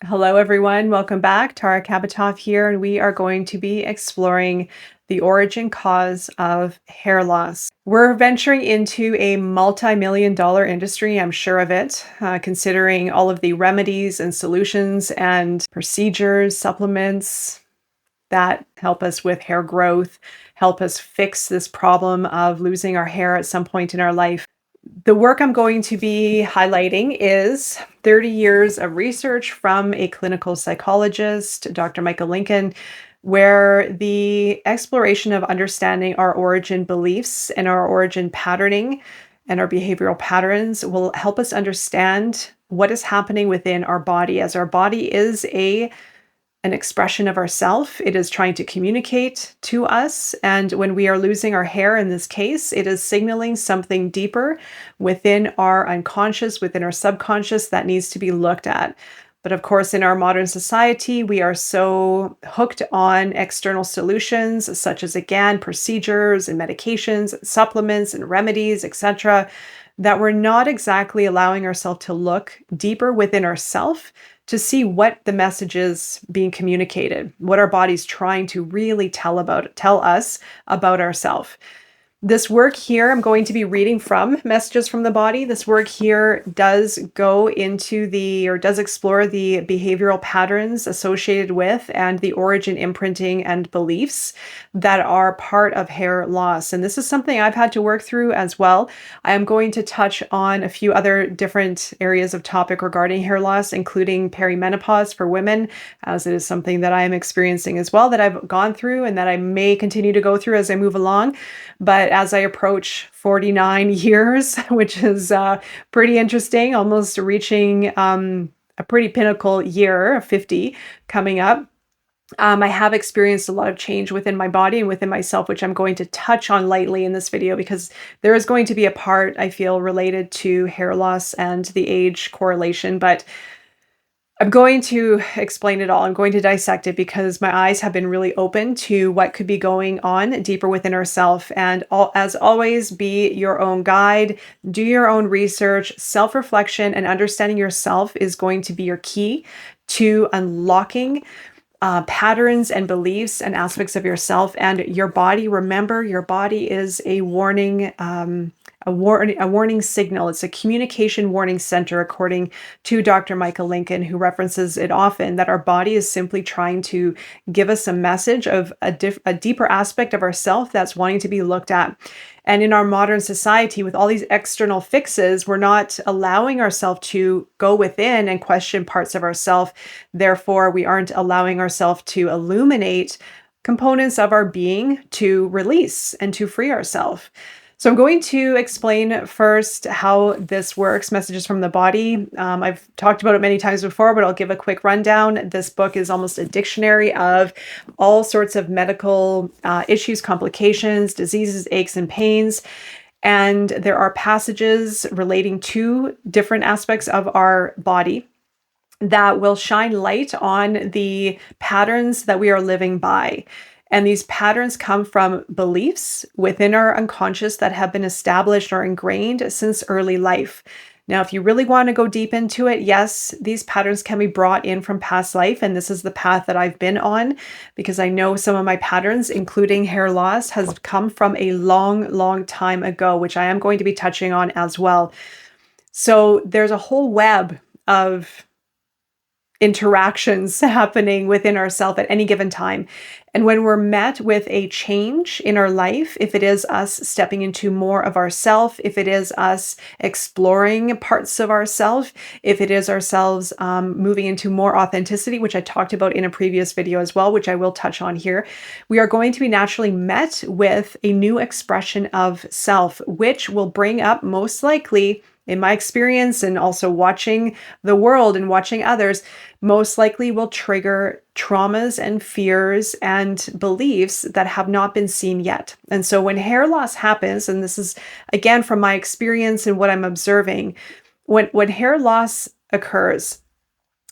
Hello, everyone. Welcome back. Tara Kabatoff here, and we are going to be exploring the origin cause of hair loss. We're venturing into a multi-million dollar industry, I'm sure of it, considering all of the remedies and solutions and procedures, supplements that help us with hair growth, help us fix this problem of losing our hair at some point in our life. The work I'm going to be highlighting is 30 years of research from a clinical psychologist, Dr. Michael Lincoln, where the exploration of understanding our origin beliefs and our origin patterning and our behavioral patterns will help us understand what is happening within our body, as our body is an expression of ourself. It is trying to communicate to us. And when we are losing our hair in this case, it is signaling something deeper within our unconscious, within our subconscious that needs to be looked at. But of course, in our modern society, we are so hooked on external solutions, such as, again, procedures and medications, and supplements and remedies, etc., that we're not exactly allowing ourselves to look deeper within ourselves to see what the message is being communicated, what our body's trying to really tell us about ourselves. This work here, I'm going to be reading from Messages from the Body. This work here does explore the behavioral patterns associated with and the origin imprinting and beliefs that are part of hair loss. And this is something I've had to work through as well. I am going to touch on a few other different areas of topic regarding hair loss, including perimenopause for women, as it is something that I am experiencing as well, that I've gone through and that I may continue to go through as I move along. But as I approach 49 years, which is pretty interesting, almost reaching a pretty pinnacle year, 50 coming up, I have experienced a lot of change within my body and within myself, which I'm going to touch on lightly in this video because there is going to be a part, I feel, related to hair loss and the age correlation. But I'm going to explain it all. I'm going to dissect it because my eyes have been really open to what could be going on deeper within ourselves. And as always, be your own guide, do your own research, self-reflection, and understanding yourself is going to be your key to unlocking patterns and beliefs and aspects of yourself and your body. Remember, your body is a warning signal. It's a communication warning center, according to Dr. Michael Lincoln, who references it often, that our body is simply trying to give us a message of a deeper aspect of ourself that's wanting to be looked at. And in our modern society, with all these external fixes, we're not allowing ourselves to go within and question parts of ourselves. Therefore, we aren't allowing ourselves to illuminate components of our being to release and to free ourselves. So I'm going to explain first how this works, Messages from the Body. I've talked about it many times before, but I'll give a quick rundown. This book is almost a dictionary of all sorts of medical issues, complications, diseases, aches, and pains. And there are passages relating to different aspects of our body that will shine light on the patterns that we are living by. And these patterns come from beliefs within our unconscious that have been established or ingrained since early life. Now, if you really want to go deep into it, yes, these patterns can be brought in from past life. And this is the path that I've been on because I know some of my patterns, including hair loss, has come from a long, long time ago, which I am going to be touching on as well. So there's a whole web of interactions happening within ourselves at any given time. And when we're met with a change in our life, if it is us stepping into more of ourself, if it is us exploring parts of ourself, if it is ourselves moving into more authenticity, which I talked about in a previous video as well, which I will touch on here, we are going to be naturally met with a new expression of self, which will bring up, most likely, in my experience and also watching the world and watching others, most likely will trigger traumas and fears and beliefs that have not been seen yet. And so when hair loss happens, and this is again from my experience and what I'm observing, when hair loss occurs,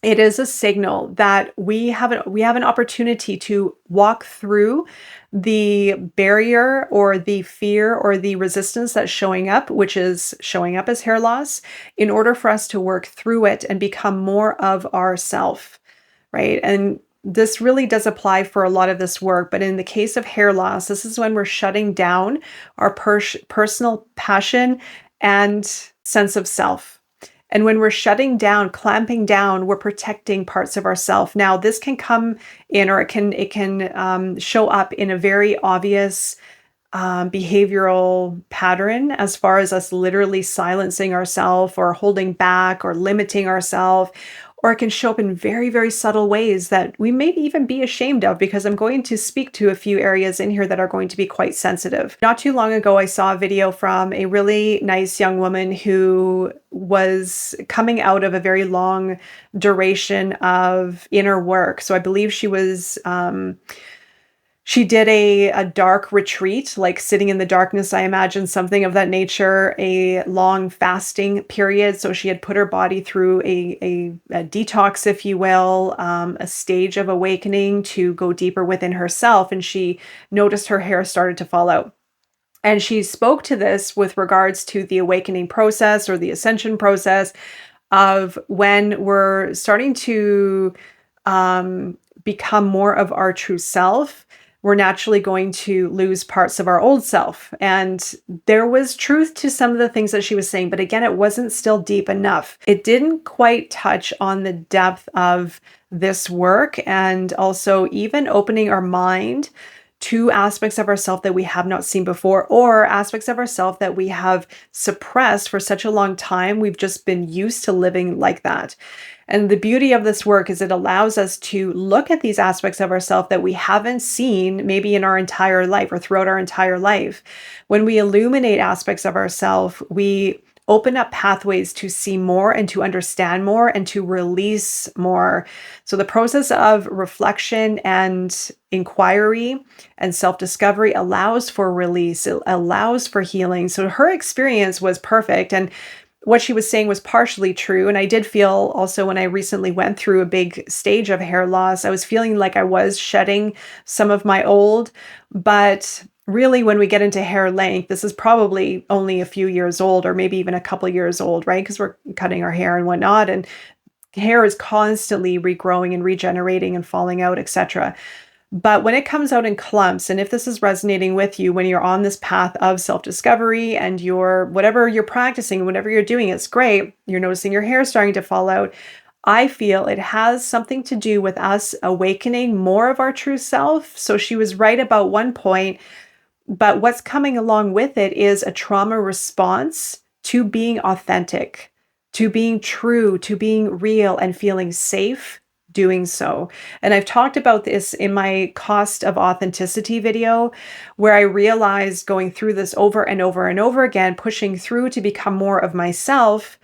it is a signal that we have an opportunity to walk through the barrier or the fear or the resistance that's showing up, which is showing up as hair loss, in order for us to work through it and become more of ourself. right? And this really does apply for a lot of this work. But in the case of hair loss, this is when we're shutting down our personal passion and sense of self. And when we're shutting down, clamping down, we're protecting parts of ourself. Now, this can come in, or it can show up in a very obvious behavioral pattern, as far as us literally silencing ourselves or holding back or limiting ourselves. Or it can show up in very, very subtle ways that we may even be ashamed of, because I'm going to speak to a few areas in here that are going to be quite sensitive. Not too long ago, I saw a video from a really nice young woman who was coming out of a very long duration of inner work. So I believe she did a dark retreat, like sitting in the darkness, I imagine, something of that nature, a long fasting period. So she had put her body through a detox, if you will, a stage of awakening to go deeper within herself. And she noticed her hair started to fall out. And she spoke to this with regards to the awakening process, or the ascension process, of when we're starting to become more of our true self, we're naturally going to lose parts of our old self. And there was truth to some of the things that she was saying, but again, it wasn't still deep enough. It didn't quite touch on the depth of this work, and also even opening our mind to aspects of ourselves that we have not seen before, or aspects of ourselves that we have suppressed for such a long time. We've just been used to living like that. And the beauty of this work is it allows us to look at these aspects of ourselves that we haven't seen maybe in our entire life or throughout our entire life. When we illuminate aspects of ourselves, we open up pathways to see more and to understand more and to release more. So the process of reflection and inquiry and self-discovery allows for release. It allows for healing. So her experience was perfect. And what she was saying was partially true. And I did feel also, when I recently went through a big stage of hair loss, I was feeling like I was shedding some of my old. But really, when we get into hair length, this is probably only a few years old, or maybe even a couple years old, right? Because we're cutting our hair and whatnot. And hair is constantly regrowing and regenerating and falling out, etc. But when it comes out in clumps, and if this is resonating with you when you're on this path of self-discovery and whatever you're practicing, whatever you're doing, it's great. You're noticing your hair starting to fall out. I feel it has something to do with us awakening more of our true self. So she was right about one point, but what's coming along with it is a trauma response to being authentic, to being true, to being real, and feeling safe doing so. And I've talked about this in my cost of authenticity video, where I realized, going through this over and over and over again, pushing through to become more of myself,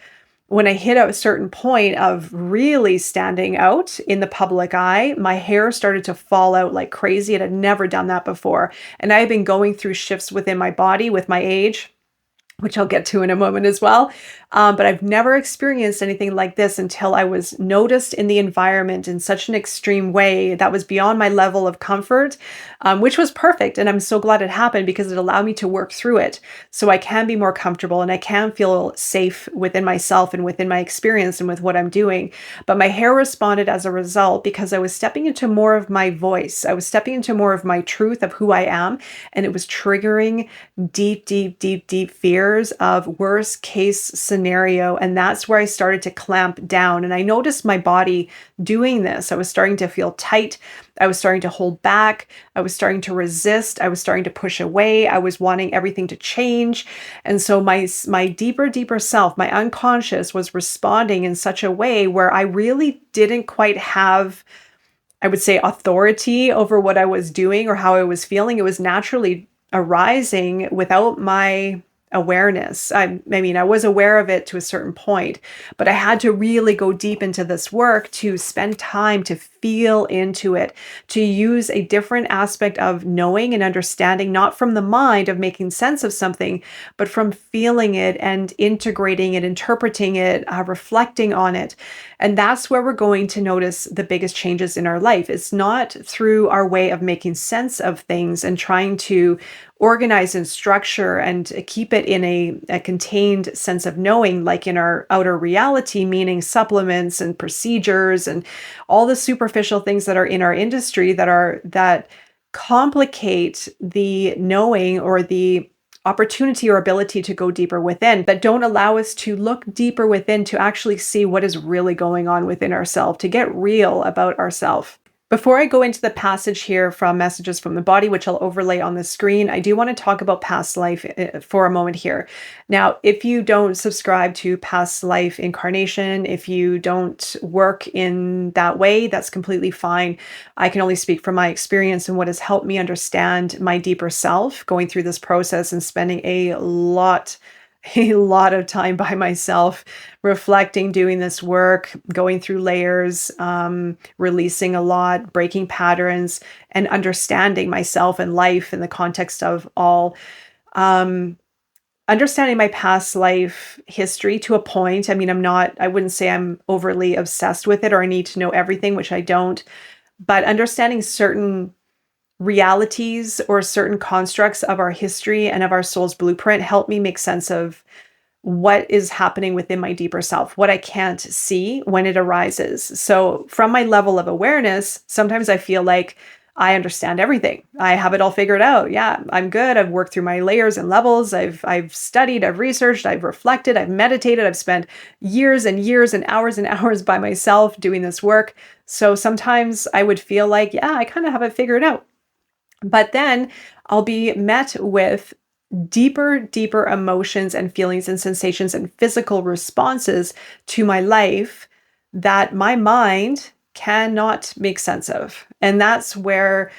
when I hit a certain point of really standing out in the public eye, my hair started to fall out like crazy. It had never done that before. And I've been going through shifts within my body with my age, which I'll get to in a moment as well. But I've never experienced anything like this until I was noticed in the environment in such an extreme way that was beyond my level of comfort, which was perfect. And I'm so glad it happened, because it allowed me to work through it so I can be more comfortable and I can feel safe within myself and within my experience and with what I'm doing. But my hair responded as a result, because I was stepping into more of my voice. I was stepping into more of my truth of who I am. And it was triggering deep, deep, deep, deep fears of worst case scenario. And that's where I started to clamp down. And I noticed my body doing this. I was starting to feel tight. I was starting to hold back. I was starting to resist. I was starting to push away. I was wanting everything to change. And so my deeper, deeper self, my unconscious, was responding in such a way where I really didn't quite have, I would say, authority over what I was doing or how I was feeling. It was naturally arising without my awareness. I mean, I was aware of it to a certain point, but I had to really go deep into this work to spend time to feel into it, to use a different aspect of knowing and understanding, not from the mind of making sense of something, but from feeling it and integrating it, interpreting it, reflecting on it. And that's where we're going to notice the biggest changes in our life. It's not through our way of making sense of things and trying to organize and structure and keep it in a contained sense of knowing, like in our outer reality, meaning supplements and procedures and all the superficial things that are in our industry that complicate the knowing or the opportunity or ability to go deeper within, but don't allow us to look deeper within to actually see what is really going on within ourselves, to get real about ourselves. Before I go into the passage here from Messages from the Body, which I'll overlay on the screen, I do want to talk about past life for a moment here. Now, if you don't subscribe to past life incarnation, if you don't work in that way, that's completely fine. I can only speak from my experience and what has helped me understand my deeper self going through this process and spending a lot of time by myself, reflecting, doing this work, going through layers, releasing a lot, breaking patterns, and understanding myself and life in the context of all. Understanding my past life history to a point. I mean, I wouldn't say I'm overly obsessed with it or I need to know everything, which I don't, but understanding certain realities or certain constructs of our history and of our soul's blueprint help me make sense of what is happening within my deeper self, what I can't see when it arises. So from my level of awareness, sometimes I feel like I understand everything. I have it all figured out. Yeah, I'm good. I've worked through my layers and levels. I've studied, I've researched, I've reflected, I've meditated, I've spent years and years and hours by myself doing this work. So sometimes I would feel like, yeah, I kind of have it figured out. But then I'll be met with deeper emotions and feelings and sensations and physical responses to my life that my mind cannot make sense of. And that's where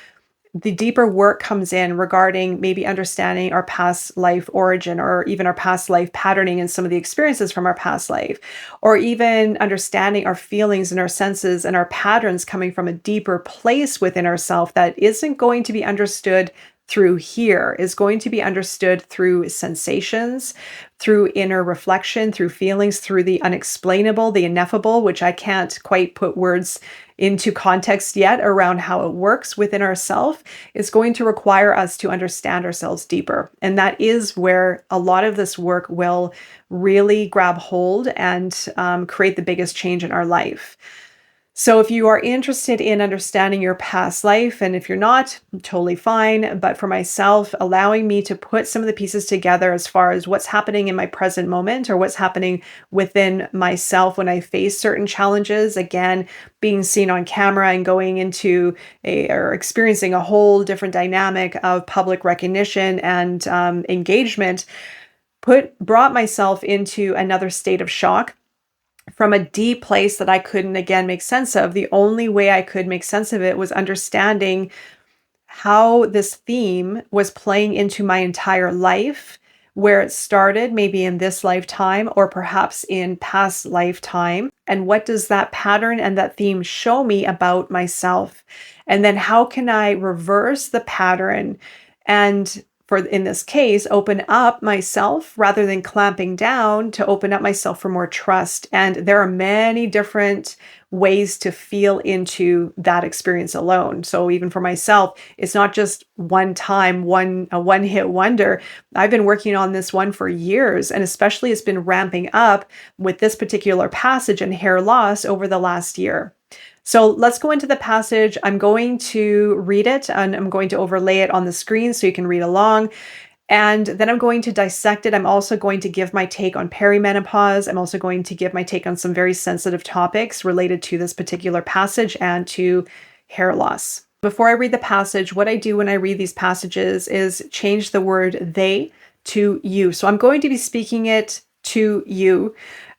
the deeper work comes in regarding maybe understanding our past life origin or even our past life patterning and some of the experiences from our past life, or even understanding our feelings and our senses and our patterns coming from a deeper place within ourselves that isn't going to be understood through here, is going to be understood through sensations, through inner reflection, through feelings, through the unexplainable, the ineffable, which I can't quite put words into context yet around how it works within ourselves, is going to require us to understand ourselves deeper. And that is where a lot of this work will really grab hold and create the biggest change in our life. So if you are interested in understanding your past life, and if you're not, totally fine. But for myself, allowing me to put some of the pieces together as far as what's happening in my present moment or what's happening within myself when I face certain challenges, again, being seen on camera and going into or experiencing a whole different dynamic of public recognition and engagement, brought myself into another state of shock from a deep place that I couldn't, again, make sense of. The only way I could make sense of it was understanding how this theme was playing into my entire life, where it started, maybe in this lifetime or perhaps in past lifetime. And what does that pattern and that theme show me about myself? And then how can I reverse the pattern and, for in this case, open up myself rather than clamping down, to open up myself for more trust. And there are many different ways to feel into that experience alone. So even for myself, it's not just one time, a one-hit wonder. I've been working on this one for years, and especially it's been ramping up with this particular passage and hair loss over the last year. So let's go into the passage. I'm going to read it and I'm going to overlay it on the screen so you can read along. And then I'm going to dissect it. I'm also going to give my take on perimenopause. I'm also going to give my take on some very sensitive topics related to this particular passage and to hair loss. Before I read the passage, what I do when I read these passages is change the word they to you. So I'm going to be speaking it to you.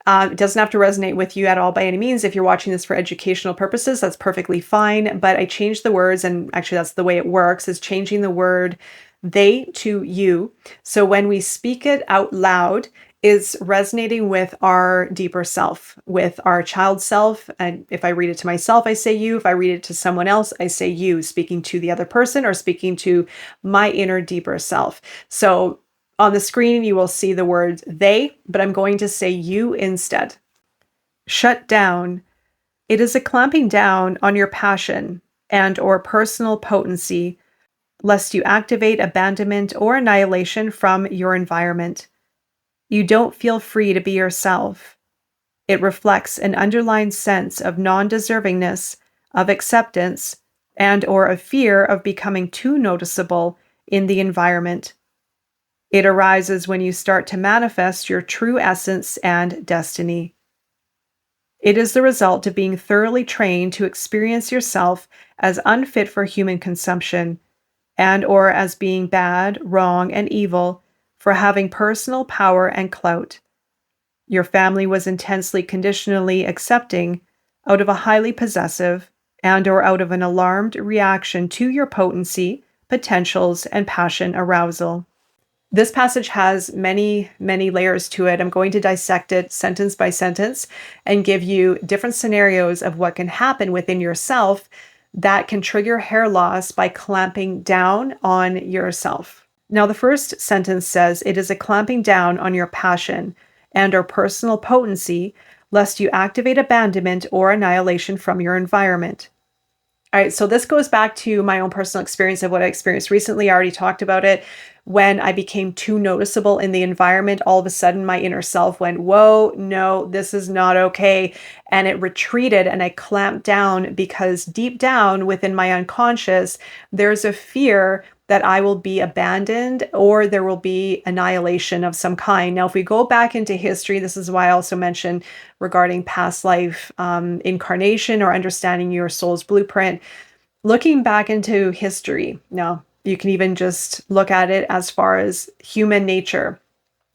It doesn't have to resonate with you at all by any means. If you're watching this for educational purposes, that's perfectly fine. But I changed the words, and actually that's the way it works, is changing the word they to you. So when we speak it out loud, is resonating with our deeper self, with our child self. And if I read it to myself, I say you. If I read it to someone else, I say you, speaking to the other person or speaking to my inner deeper self. So on the screen, you will see the words they, but I'm going to say you instead. Shut down. It is a clamping down on your passion and or personal potency, lest you activate abandonment or annihilation from your environment. You don't feel free to be yourself. It reflects an underlying sense of non-deservingness, of acceptance, and/or a fear of becoming too noticeable in the environment. It arises when you start to manifest your true essence and destiny. It is the result of being thoroughly trained to experience yourself as unfit for human consumption and/or as being bad, wrong, and evil for having personal power and clout. Your family was intensely conditionally accepting out of a highly possessive and/or out of an alarmed reaction to your potency, potentials, and passion arousal. This passage has many, many layers to it. I'm going to dissect it sentence by sentence and give you different scenarios of what can happen within yourself that can trigger hair loss by clamping down on yourself. Now, the first sentence says, it is a clamping down on your passion and/or personal potency, lest you activate abandonment or annihilation from your environment. All right, so this goes back to my own personal experience of what I experienced recently. I already talked about it. When I became too noticeable in the environment, all of a sudden my inner self went, whoa, no, this is not okay. And it retreated and I clamped down because deep down within my unconscious, there's a fear that I will be abandoned or there will be annihilation of some kind. Now, if we go back into history, this is why I also mentioned regarding past life incarnation or understanding your soul's blueprint. Looking back into history, now you can even just look at it as far as human nature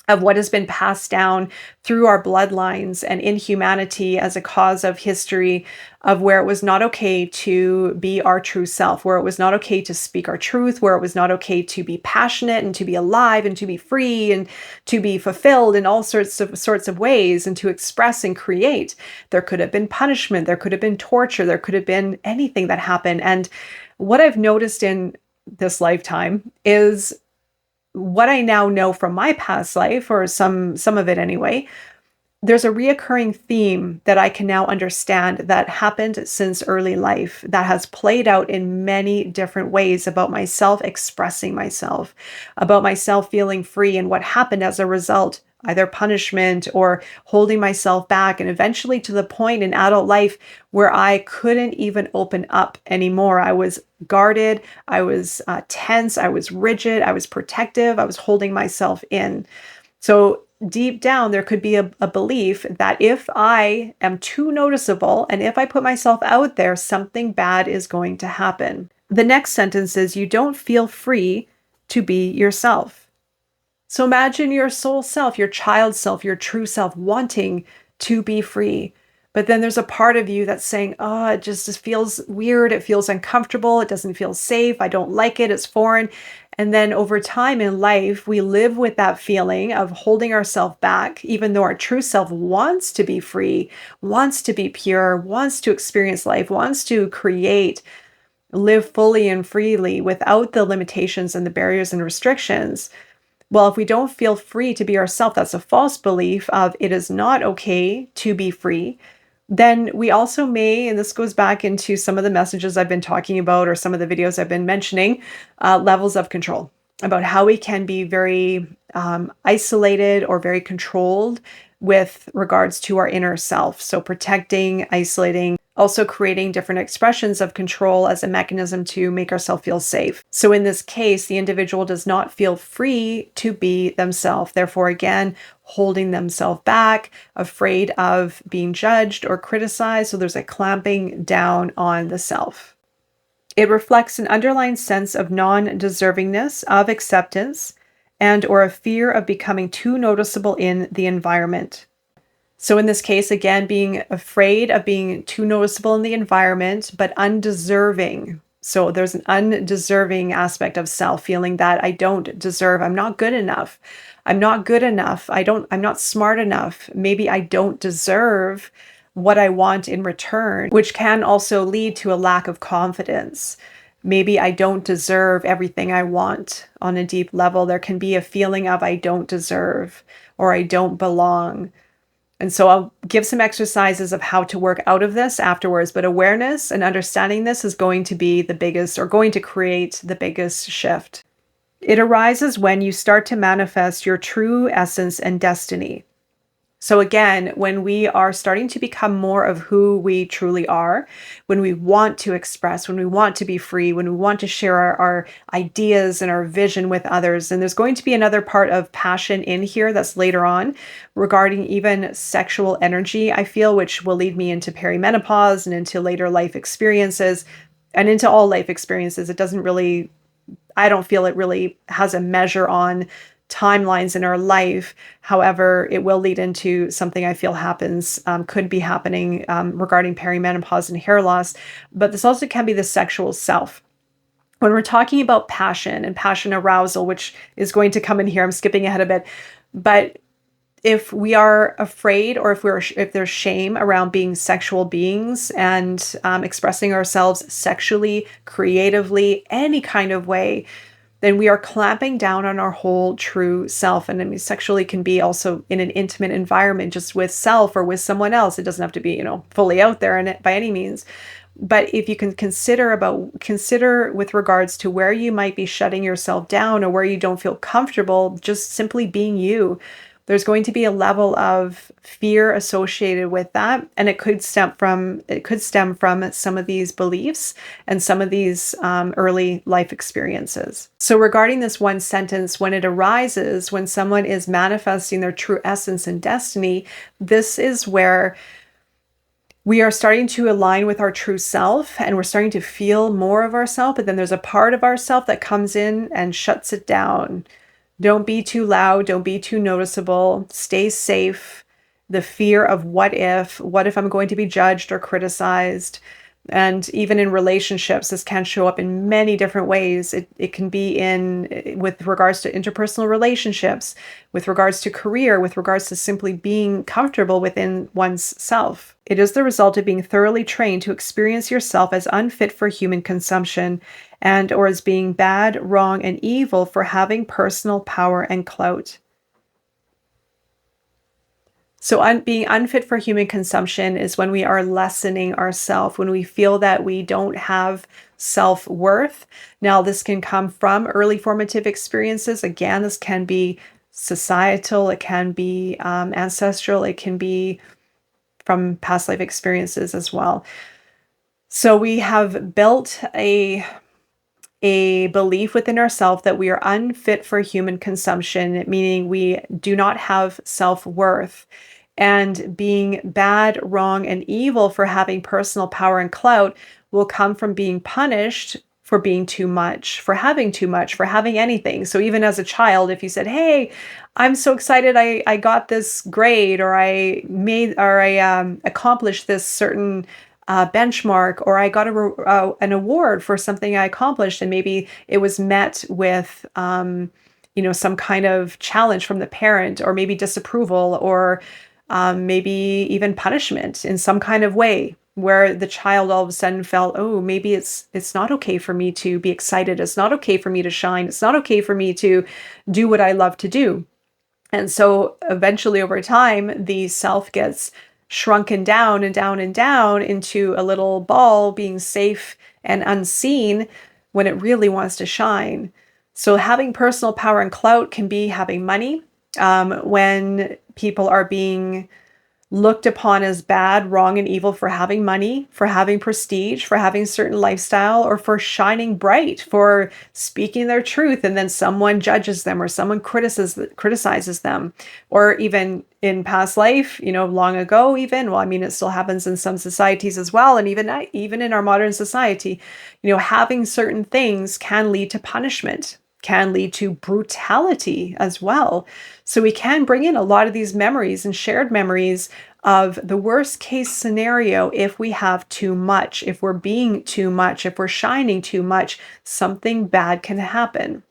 of what has been passed down through our bloodlines and in humanity as a cause of history of where it was not okay to be our true self, where it was not okay to speak our truth, where it was not okay to be passionate and to be alive and to be free and to be fulfilled in all sorts of ways and to express and create. There could have been punishment, there could have been torture, there could have been anything that happened. And what I've noticed in this lifetime is what I now know from my past life, or some of it anyway. There's a reoccurring theme that I can now understand that happened since early life that has played out in many different ways about myself expressing myself, about myself feeling free, and what happened as a result, either punishment or holding myself back, and eventually to the point in adult life where I couldn't even open up anymore. I was guarded, I was tense, I was rigid, I was protective, I was holding myself in. So deep down, there could be a belief that if I am too noticeable and if I put myself out there, something bad is going to happen. The next sentence is, you don't feel free to be yourself. So imagine your soul self, your child self, your true self wanting to be free. But then there's a part of you that's saying, oh, it just feels weird. It feels uncomfortable. It doesn't feel safe. I don't like it. It's foreign. And then over time in life, we live with that feeling of holding ourselves back, even though our true self wants to be free, wants to be pure, wants to experience life, wants to create, live fully and freely without the limitations and the barriers and restrictions. Well, if we don't feel free to be ourselves, that's a false belief of it is not okay to be free. Then we also may, and this goes back into some of the messages I've been talking about or some of the videos I've been mentioning, levels of control, about how we can be very isolated or very controlled with regards to our inner self. So protecting, isolating, also creating different expressions of control as a mechanism to make ourselves feel safe. So in this case, the individual does not feel free to be themselves. Therefore, again, holding themselves back, afraid of being judged or criticized. So there's a clamping down on the self. It reflects an underlying sense of non-deservingness, of acceptance, and/or a fear of becoming too noticeable in the environment. So in this case, again, being afraid of being too noticeable in the environment, but undeserving. So there's an undeserving aspect of self, feeling that I don't deserve, I'm not good enough. I'm not good enough. I'm not smart enough. Maybe I don't deserve what I want in return, which can also lead to a lack of confidence. Maybe I don't deserve everything I want on a deep level. There can be a feeling of I don't deserve or I don't belong. And so I'll give some exercises of how to work out of this afterwards, but awareness and understanding this is going to be the biggest, or going to create the biggest shift. It arises when you start to manifest your true essence and destiny. So again, when we are starting to become more of who we truly are, when we want to express, when we want to be free, when we want to share our ideas and our vision with others, and there's going to be another part of passion in here that's later on regarding even sexual energy, I feel, which will lead me into perimenopause and into later life experiences and into all life experiences. It doesn't really, I don't feel it really has a measure on timelines in our life. However, it will lead into something I feel happens, could be happening regarding perimenopause and hair loss. But this also can be the sexual self. When we're talking about passion and passion arousal, which is going to come in here, I'm skipping ahead a bit, but if we are afraid, or if there's shame around being sexual beings and expressing ourselves sexually, creatively, any kind of way, then we are clamping down on our whole true self. And I mean, sexually can be also in an intimate environment, just with self or with someone else. It doesn't have to be, fully out there in it by any means. But if you can consider with regards to where you might be shutting yourself down, or where you don't feel comfortable just simply being you, there's going to be a level of fear associated with that. And it could stem from some of these beliefs and some of these early life experiences. So regarding this one sentence, when it arises, when someone is manifesting their true essence and destiny, this is where we are starting to align with our true self, and we're starting to feel more of ourself. But then there's a part of ourself that comes in and shuts it down. Don't be too loud. Don't be too noticeable. Stay safe. The fear of what if I'm going to be judged or criticized? And even in relationships, this can show up in many different ways. It can be with regards to interpersonal relationships, with regards to career, with regards to simply being comfortable within one's self. It is the result of being thoroughly trained to experience yourself as unfit for human consumption, and or as being bad, wrong, and evil for having personal power and clout. So being unfit for human consumption is when we are lessening ourselves, when we feel that we don't have self-worth. Now, this can come from early formative experiences. Again, this can be societal, it can be ancestral, it can be from past life experiences as well. So we have built a belief within ourselves that we are unfit for human consumption, meaning we do not have self-worth. And being bad, wrong, and evil for having personal power and clout will come from being punished for being too much, for having too much, for having anything. So even as a child, if you said, "Hey, I'm so excited I got this grade, or I accomplished this certain benchmark, or I got an award for something I accomplished," and maybe it was met with some kind of challenge from the parent, or maybe disapproval, or maybe even punishment in some kind of way, where the child all of a sudden felt, oh, maybe it's not okay for me to be excited. It's not okay for me to shine. It's not okay for me to do what I love to do. And so eventually over time, the self gets shrunken down and down and down into a little ball, being safe and unseen when it really wants to shine. So having personal power and clout can be having money. When people are being looked upon as bad, wrong, and evil for having money, for having prestige, for having certain lifestyle, or for shining bright, for speaking their truth, and then someone judges them, or someone criticizes them, or even in past life, long ago, even, well, I mean, it still happens in some societies as well, and even in our modern society, having certain things can lead to punishment, can lead to brutality as well. So we can bring in a lot of these memories and shared memories of the worst case scenario. If we have too much, if we're being too much, if we're shining too much, something bad can happen.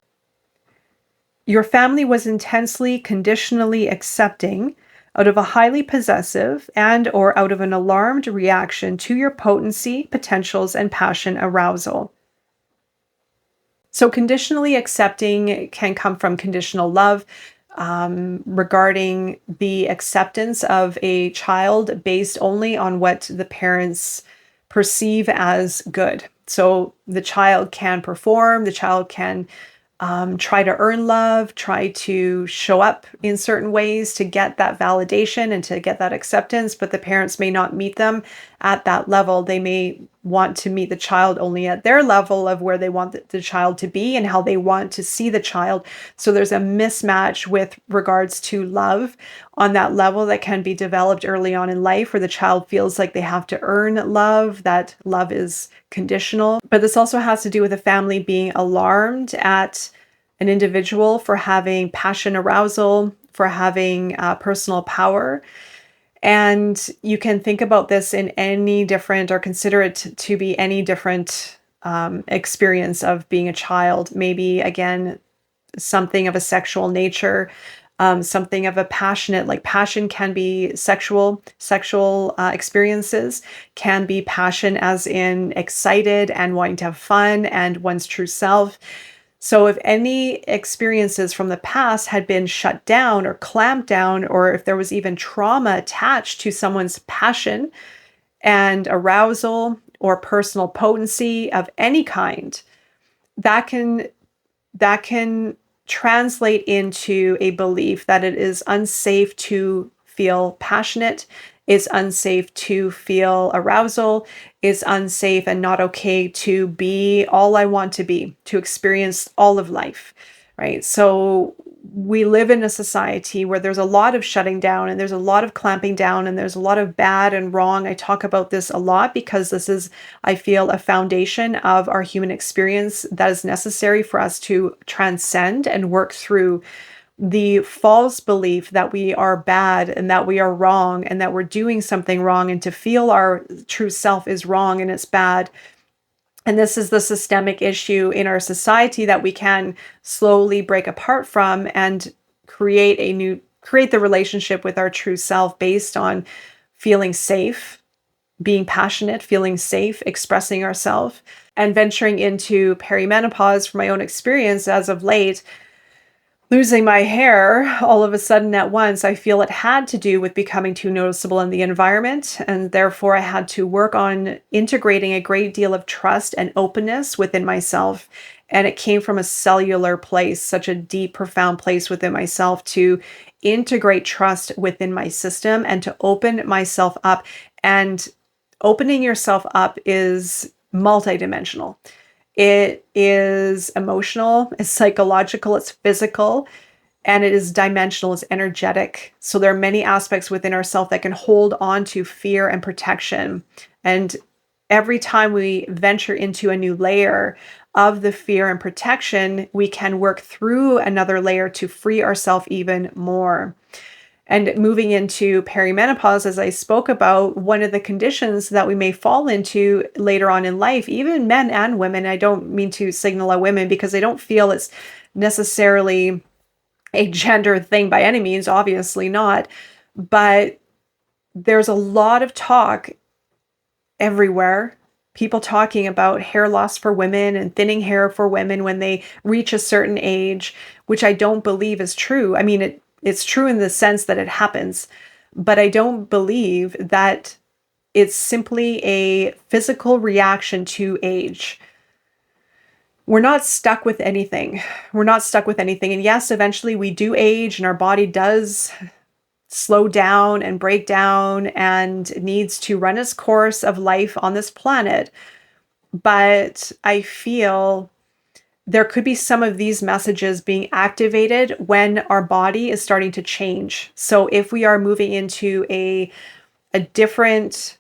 Your family was intensely, conditionally accepting out of a highly possessive and or out of an alarmed reaction to your potency, potentials, and passion arousal. So conditionally accepting can come from conditional love. regarding the acceptance of a child based only on what the parents perceive as good. So the child can perform, the child can try to earn love, try to show up in certain ways to get that validation and to get that acceptance, but the parents may not meet them at that level. They may want to meet the child only at their level of where they want the child to be and how they want to see the child. So there's a mismatch with regards to love on that level that can be developed early on in life, where the child feels like they have to earn love, that love is conditional. But this also has to do with a family being alarmed at an individual for having passion arousal, for having personal power. And you can think about this in any different, or consider it to be any different experience of being a child. Maybe, again, something of a sexual nature, something of a passionate, like passion can be sexual experiences, can be passion as in excited and wanting to have fun and one's true self. So if any experiences from the past had been shut down or clamped down, or if there was even trauma attached to someone's passion and arousal or personal potency of any kind, that can translate into a belief that it is unsafe to feel passionate, it's unsafe to feel arousal, it's unsafe and not okay to be all I want to be, to experience all of life, right? So we live in a society where there's a lot of shutting down and there's a lot of clamping down and there's a lot of bad and wrong. I talk about this a lot because this is, I feel, a foundation of our human experience that is necessary for us to transcend and work through the false belief that we are bad and that we are wrong and that we're doing something wrong, and to feel our true self is wrong and it's bad. And this is the systemic issue in our society that we can slowly break apart from and create the relationship with our true self based on feeling safe, being passionate, feeling safe, expressing ourselves, and venturing into perimenopause. From my own experience as of late, losing my hair all of a sudden at once, I feel it had to do with becoming too noticeable in the environment. And therefore, I had to work on integrating a great deal of trust and openness within myself. And it came from a cellular place, such a deep, profound place within myself, to integrate trust within my system and to open myself up. And opening yourself up is multidimensional. It is emotional, it's psychological, it's physical, and it is dimensional, it's energetic. So there are many aspects within ourselves that can hold on to fear and protection. And every time we venture into a new layer of the fear and protection, we can work through another layer to free ourselves even more. And moving into perimenopause, as I spoke about, one of the conditions that we may fall into later on in life, even men and women, I don't mean to signal out women because I don't feel it's necessarily a gender thing by any means, obviously not. But there's a lot of talk everywhere. People talking about hair loss for women and thinning hair for women when they reach a certain age, which I don't believe is true. I mean, it's true in the sense that it happens, but I don't believe that it's simply a physical reaction to age. We're not stuck with anything. We're not stuck with anything. And yes, eventually we do age and our body does slow down and break down and needs to run its course of life on this planet. But I feel there could be some of these messages being activated when our body is starting to change. So if we are moving into a different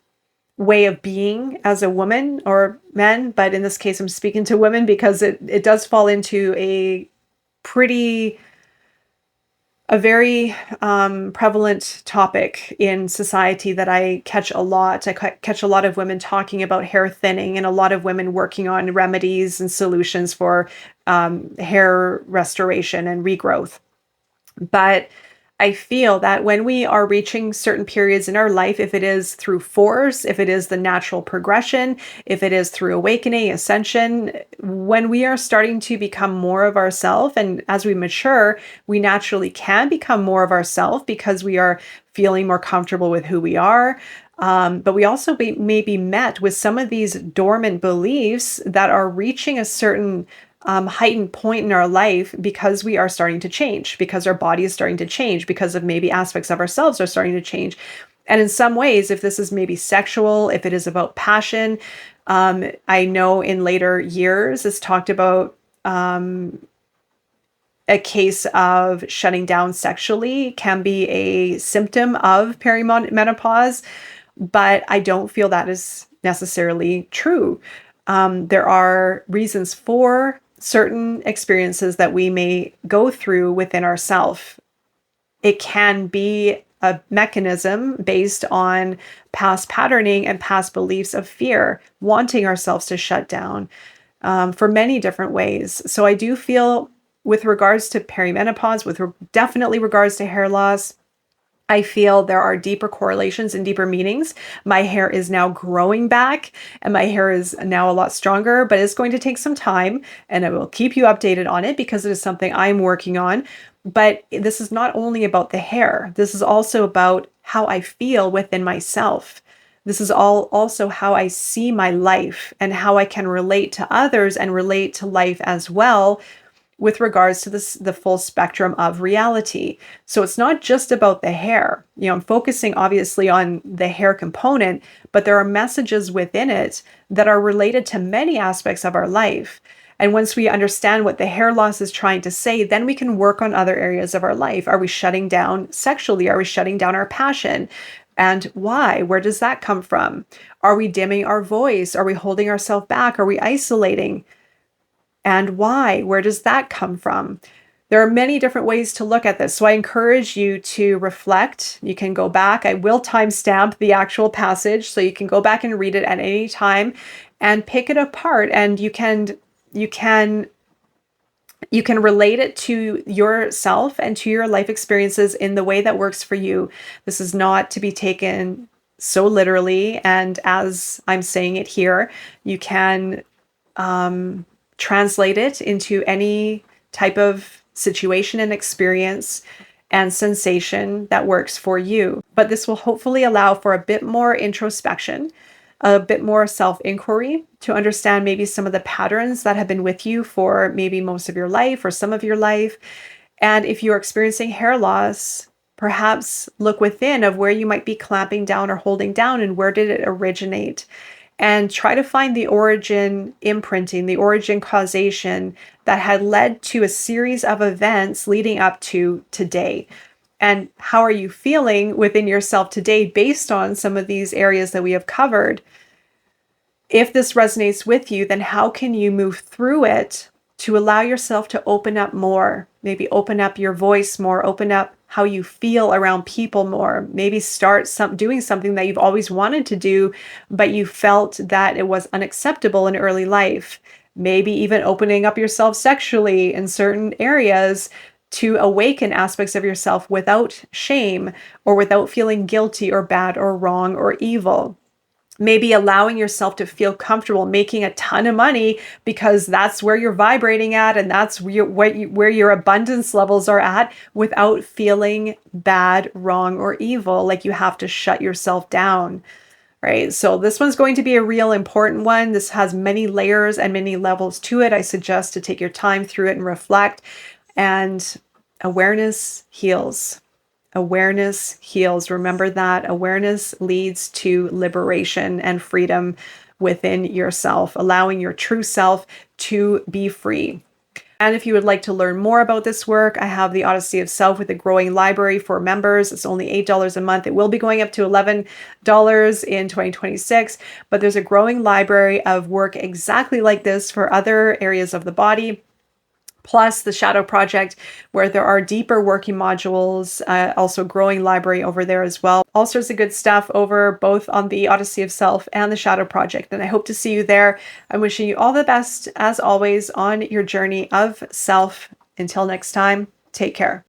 way of being as a woman or men, but in this case, I'm speaking to women because it does fall into a very prevalent topic in society that I catch a lot. I catch a lot of women talking about hair thinning and a lot of women working on remedies and solutions for hair restoration and regrowth. But I feel that when we are reaching certain periods in our life, if it is through force, if it is the natural progression, if it is through awakening, ascension, when we are starting to become more of ourself, and as we mature, we naturally can become more of ourself because we are feeling more comfortable with who we are. But we also may be met with some of these dormant beliefs that are reaching a certain heightened point in our life because we are starting to change, because our body is starting to change, because of maybe aspects of ourselves are starting to change. And in some ways, if this is maybe sexual, if it is about passion, I know in later years it's talked about a case of shutting down sexually can be a symptom of perimenopause, but I don't feel that is necessarily true. There are reasons for certain experiences that we may go through within ourselves. It can be a mechanism based on past patterning and past beliefs of fear, wanting ourselves to shut down for many different ways. So I do feel with regards to perimenopause, definitely regards to hair loss, I feel there are deeper correlations and deeper meanings. My hair is now growing back and my hair is now a lot stronger, but it's going to take some time and I will keep you updated on it because it is something I'm working on. But this is not only about the hair. This is also about how I feel within myself. This is also how I see my life and how I can relate to others and relate to life as well with regards to the full spectrum of reality. So it's not just about the hair. I'm focusing obviously on the hair component, but there are messages within it that are related to many aspects of our life. And once we understand what the hair loss is trying to say, then we can work on other areas of our life. Are we shutting down sexually? Are we shutting down our passion? And why? Where does that come from? Are we dimming our voice? Are we holding ourselves back? Are we isolating? And why? Where does that come from? There are many different ways to look at this. So I encourage you to reflect. You can go back. I will timestamp the actual passage so you can go back and read it at any time and pick it apart. And you can relate it to yourself and to your life experiences in the way that works for you. This is not to be taken so literally. And as I'm saying it here, you can translate it into any type of situation and experience and sensation that works for you. But this will hopefully allow for a bit more introspection, a bit more self-inquiry to understand maybe some of the patterns that have been with you for maybe most of your life or some of your life. And if you're experiencing hair loss, perhaps look within of where you might be clamping down or holding down and where did it originate. And try to find the origin imprinting, the origin causation that had led to a series of events leading up to today. And how are you feeling within yourself today based on some of these areas that we have covered? If this resonates with you, then how can you move through it to allow yourself to open up more? Maybe open up your voice more, open up how you feel around people more. Maybe start doing something that you've always wanted to do, but you felt that it was unacceptable in early life. Maybe even opening up yourself sexually in certain areas to awaken aspects of yourself without shame or without feeling guilty or bad or wrong or evil. Maybe allowing yourself to feel comfortable making a ton of money because that's where you're vibrating at and that's where your abundance levels are at without feeling bad, wrong, or evil, like you have to shut yourself down, right? So this one's going to be a real important one. This has many layers and many levels to it. I suggest to take your time through it and reflect. And awareness heals. Awareness heals. Remember that awareness leads to liberation and freedom within yourself, allowing your true self to be free. And if you would like to learn more about this work, I have the Odyssey of Self with a growing library for members. It's only $8 a month. It will be going up to $11 in 2026, but there's a growing library of work exactly like this for other areas of the body. Plus the Shadow Project, where there are deeper working modules, also growing library over there as well. All sorts of good stuff over both on the Odyssey of Self and the Shadow Project. And I hope to see you there. I'm wishing you all the best, as always, on your journey of self. Until next time, take care.